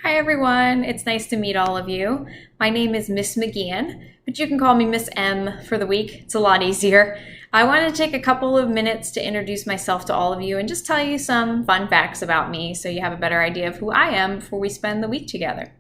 Hi everyone, it's nice to meet all of you. My name is Miss McGeehan, but you can call me Miss M for the week. It's a lot easier. I wanted to take a couple of minutes to introduce myself to all of you and just tell you some fun facts about me so you have a better idea of who I am before we spend the week together.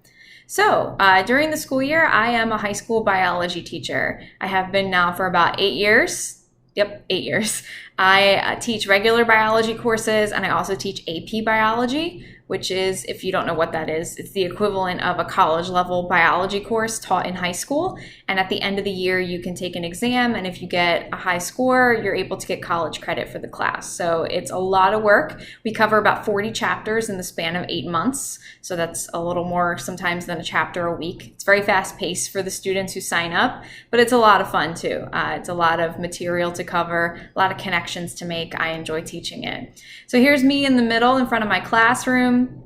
So, during the school year, I am a high school biology teacher. I have been now for about 8 years. Yep, 8 years. I teach regular biology courses and I also teach AP biology, which is, if you don't know what that is, it's the equivalent of a college level biology course taught in high school. And at the end of the year, you can take an exam. And if you get a high score, you're able to get college credit for the class. So it's a lot of work. We cover about 40 chapters in the span of 8 months. So that's a little more sometimes than a chapter a week. It's very fast paced for the students who sign up, but it's a lot of fun too. It's a lot of material to cover, a lot of connections to make. I enjoy teaching it. So here's me in the middle in front of my classroom.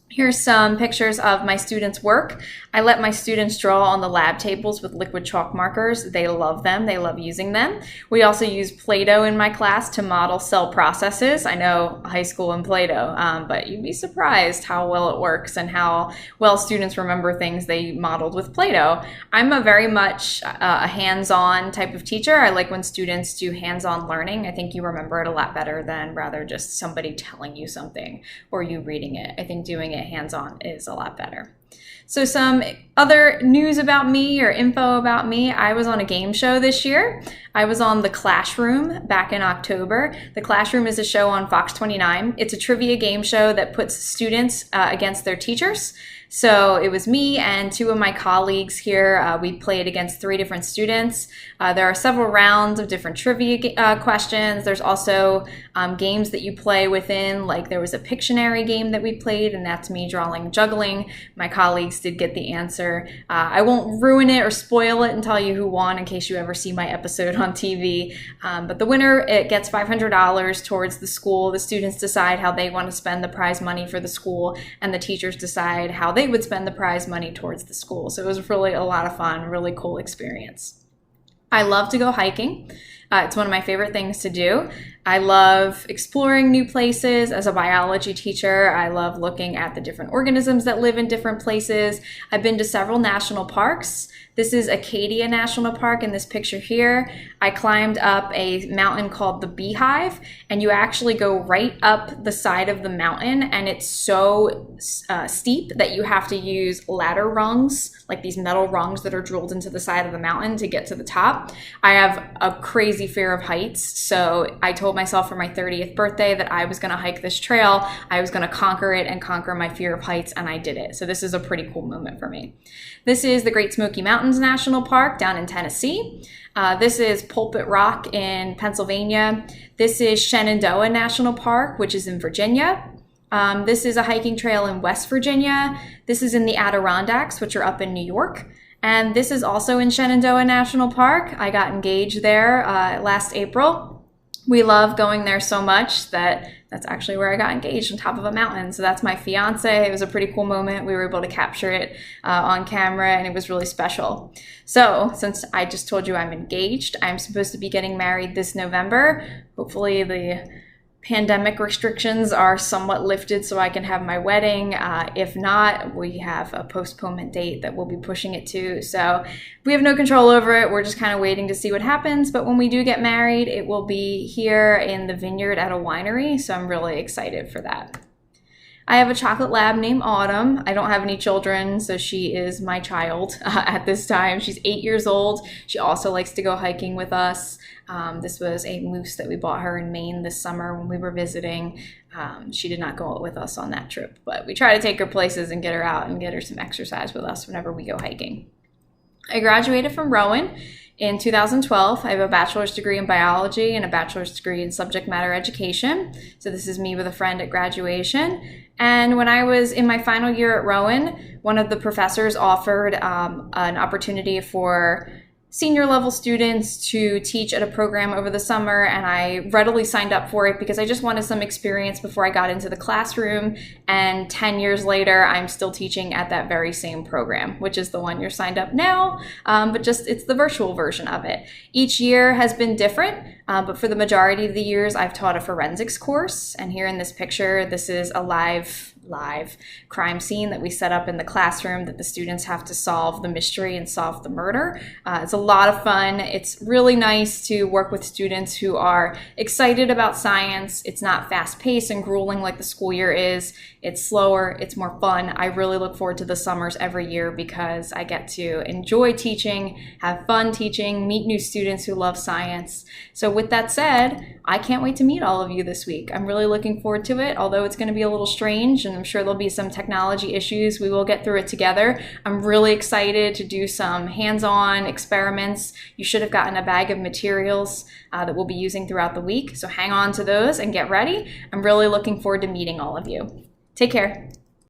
Here's some pictures of my students' work. I let my students draw on the lab tables with liquid chalk markers. They love them. They love using them. We also use Play-Doh in my class to model cell processes. I know high school and Play-Doh, but you'd be surprised how well it works and how well students remember things they modeled with Play-Doh. I'm a very much a hands-on type of teacher. I like when students do hands-on learning. I think you remember it a lot better than rather just somebody telling you something or you reading it. I think doing it hands-on is a lot better. So some other news about me or info about me, I was on a game show this year. I was on The Classroom back in October. The Classroom is a show on Fox 29. It's a trivia game show that puts students against their teachers. So it was me and two of my colleagues here. We played against 3 different students. There are several rounds of different trivia questions. There's also games that you play within, like there was a Pictionary game that we played, and that's me drawing juggling. My colleagues did get the answer. I won't ruin it or spoil it and tell you who won in case you ever see my episode on TV. But the winner, it gets $500 towards the school. The students decide how they want to spend the prize money for the school, and the teachers decide how they would spend the prize money towards the school. So it was really a lot of fun, really cool experience. I love to go hiking. It's one of my favorite things to do. I love exploring new places. As a biology teacher, I love looking at the different organisms that live in different places. I've been to several national parks. This is Acadia National Park in this picture here. I climbed up a mountain called the Beehive, and you actually go right up the side of the mountain, and it's so steep that you have to use ladder rungs, like these metal rungs that are drilled into the side of the mountain to get to the top. I have a crazy fear of heights, so I told myself for my 30th birthday that I was gonna hike this trail. I was gonna conquer it and conquer my fear of heights, and I did it. So this is a pretty cool moment for me. This is the Great Smoky Mountains National Park down in Tennessee. This is Pulpit Rock in Pennsylvania. This is Shenandoah National Park, which is in Virginia. This is a hiking trail in West Virginia. This is in the Adirondacks, which are up in New York. And this is also in Shenandoah National Park. I got engaged there last April. We love going there so much that that's actually where I got engaged, on top of a mountain. So that's my fiance. It was a pretty cool moment. We were able to capture it on camera, and it was really special. So since I just told you I'm engaged, I'm supposed to be getting married this November. Hopefully the pandemic restrictions are somewhat lifted so I can have my wedding. If not, we have a postponement date that we'll be pushing it to. So we have no control over it. We're just kind of waiting to see what happens. But when we do get married, it will be here in the vineyard at a winery. So I'm really excited for that. I have a chocolate lab named Autumn. I don't have any children, so she is my child at this time. She's 8 years old. She also likes to go hiking with us. This was a moose that we bought her in Maine this summer when we were visiting. She did not go with us on that trip, but we try to take her places and get her out and get her some exercise with us whenever we go hiking. I graduated from Rowan in 2012. I have a bachelor's degree in biology and a bachelor's degree in subject matter education. So this is me with a friend at graduation. And when I was in my final year at Rowan, one of the professors offered an opportunity for senior level students to teach at a program over the summer, and I readily signed up for it because I just wanted some experience before I got into the classroom. And 10 years later, I'm still teaching at that very same program, which is the one you're signed up now, but just it's the virtual version of it. Each year has been different, but for the majority of the years, I've taught a forensics course. And here in this picture, this is a live live crime scene that we set up in the classroom that the students have to solve the mystery and solve the murder. It's a lot of fun. It's really nice to work with students who are excited about science. It's not fast-paced and grueling like the school year is. It's slower, it's more fun. I really look forward to the summers every year because I get to enjoy teaching, have fun teaching, meet new students who love science. So with that said, I can't wait to meet all of you this week. I'm really looking forward to it, although it's going to be a little strange and I'm sure there'll be some technology issues. We will get through it together. I'm really excited to do some hands-on experiments. You should have gotten a bag of materials that we'll be using throughout the week. So hang on to those and get ready. I'm really looking forward to meeting all of you. Take care.